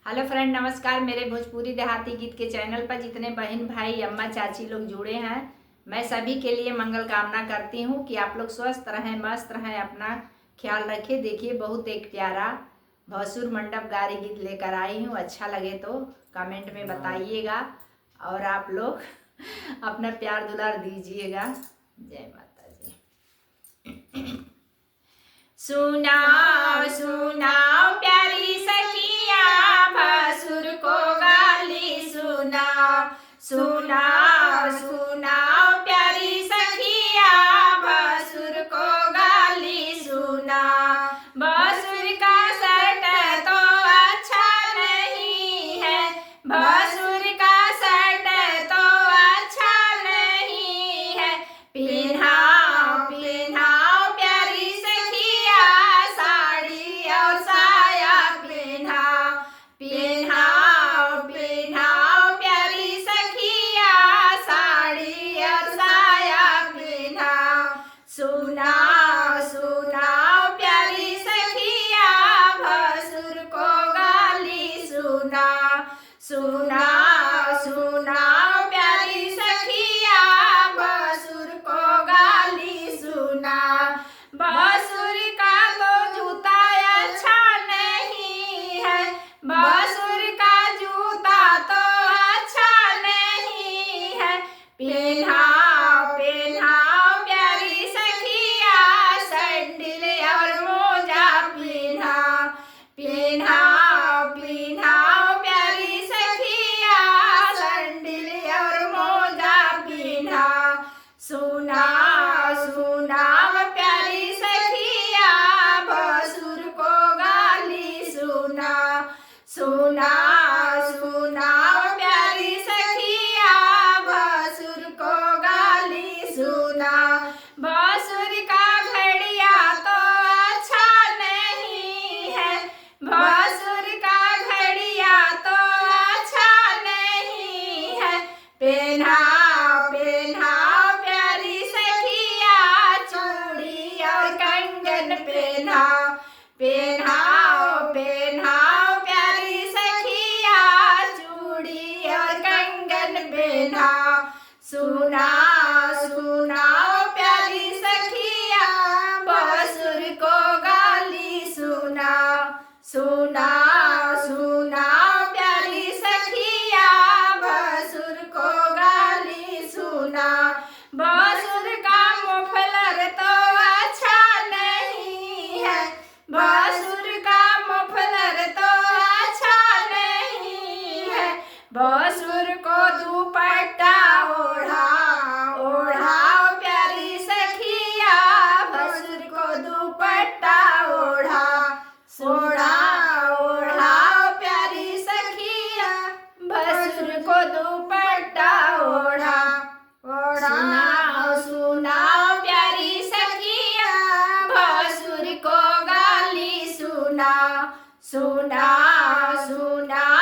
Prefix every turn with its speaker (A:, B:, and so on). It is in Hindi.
A: हेलो फ्रेंड, नमस्कार। मेरे भोजपुरी देहाती गीत के चैनल पर जितने बहन भाई अम्मा चाची लोग जुड़े हैं, मैं सभी के लिए मंगल कामना करती हूँ कि आप लोग स्वस्थ रहें, मस्त रहें, अपना ख्याल रखें। देखिए, बहुत एक प्यारा भसुर मंडप गारी गीत लेकर आई हूँ। अच्छा लगे तो कमेंट में बताइएगा और आप लोग अपना प्यार दुलार दीजिएगा। जय माता जी। सुनाओ सुनाओ प्यारी सखिया, भसुर को गाली सुनाओ। सुनाओ सुनाओ प्यारी सखिया, भसुर को गाली सुनाओ। भसुर का शर्ट तो अच्छा नहीं है, भसुर का शर्ट तो अच्छा नहीं है। पिन्हाओ पिन्हाओ प्यारी सखिया, साड़ी और साया पिन्हाओ। पिन्हाओ पिन्हाओ प्यारी सखिया, साड़ी और साया पिन्हाओ। सुनाओ सुनाओ प्यारी सखिया, भसुर को गाली सुनाओ। सुनाओ सुनाओ प्यारी सखिया, भसुर को गाली सुनाओ। भसुर का तो जूता अच्छा नहीं है, भसुर का जूता तो अच्छा नहीं है। पिन्हाओ पिन्हाओ प्यारी सखिया, सैंडल और मोजा पिन्हाओ। पिन्हाओ पिन्हाओ प्यारी सखिया, सैंडल और मोजा पिन्हाओ। सुनाओ सुनाओ प्यारी सखिया, भसुर को गाली सुनाओ। सुनाओ सुनाओ प्यारी सखिया, भसुर को गाली सुनाओ। भसुर का घड़िया तो अच्छा नहीं है, भसुर का घड़िया तो अच्छा नहीं है। पिन्हाओ पिन्हाओ प्यारी सखिया, चूड़ी और कंगन पिन्हाओ। पिन्हाओ पिन्हाओ प्यारी सखिया, चूड़ी और कंगन पिन्हाओ। सुनाओ सुनाओ प्यारी सखिया, भसुर को गाली सुनाओ। सुनाओ सुनाओ प्यारी सखिया, भसुर को गाली सुनाओ। भसुर का मफलर तो अच्छा नहीं है, भसुर का मफलर तो अच्छा नहीं है। भसुर को दुपट्टा ओढ़ाओ ओढ़ाओ प्यारी सखिया, भसुर को दुपट्टा ओढ़ाओ। ओढ़ाओ ओढ़ाओ प्यारी सखिया, भसुर को दुपट्टा ओढ़ाओ। सुनाओ सुनाओ प्यारी सखिया, भसुर को गाली सुनाओ। सुनाओ सुनाओ